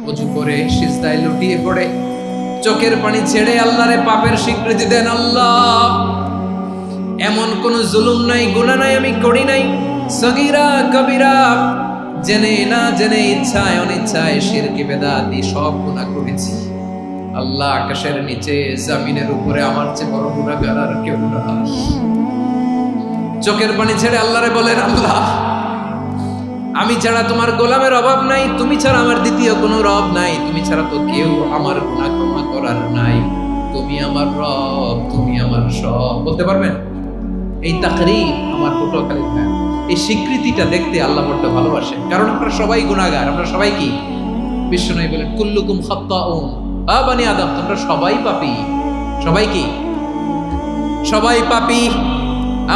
ওযু করে সিজদায় লুটিয়ে পড়ে চোখের পানি ছেড়ে আল্লাহরে পাপের স্বীকৃতি দেন। আল্লাহ, এমন কোন জুলুম নাই, গুনাহ নাই আমি করি নাই, সগীরা কবিরা, জেনে না জেনে, ইচ্ছায় অনিচ্ছায়, শিরকি বেদাতি সব গুনাহ করেছি। আল্লাহ, আকাশের নিচে জমিনের উপরে আমার চেয়ে বড় গুনাহগার আর কেউ নাই। চোখের পানি ছেড়ে আল্লাহরে বলেন, আল্লাহ, আমি ছাড়া তোমার গোলামের অভাব নাই, তুমি ছাড়া আমার দ্বিতীয় কোনো রব নাই, তুমি ছাড়া তো কেউ আমার গুনাহ ক্ষমা করার নাই, তুমি আমার রব, তুমি আমার সব। বলতে পারবেন? এই তাকরীর আমার পটুয়াখালীর ভাই, এই স্বীকৃতিটা দেখতে আল্লাহ বড্ড ভালোবাসে, কারণ আমরা সবাই গুনাহগার। আমরা সবাই কি? বিশ্বনবী বলেন, কুল্লুকুম খাত্তাউন, বানি আদম, তোমরা সবাই পাপী। সবাই কি? সবাই পাপী।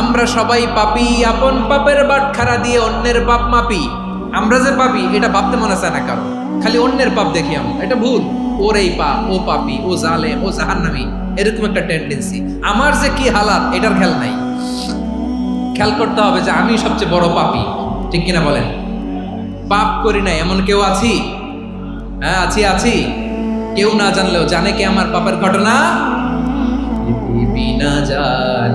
আমরা সবাই পাপী। আপন পাপের বাটখারা দিয়ে অন্যের পাপ মাপি। আমরা যে পাপী এটা ভাবতে মনে চায় না কারণ, খালি অন্যের পাপ দেখি আমরা, এটা ভুল। ওর এই পাপ, ও পাপী, ও জালেম, ও জাহান্নামী, এরকম একটা টেন্ডেন্সি। আমার যে কি হালাত এটার খেয়াল নাই। খেয়াল করতে হবে যে আমি সবচেয়ে বড় পাপী, ঠিক কিনা বলেন? পাপ করি নাই এমন কেউ আছি? হ্যাঁ, আছি। কেউ না জানলেও জানে কে আমার পাপের ঘটনা? বিনা জান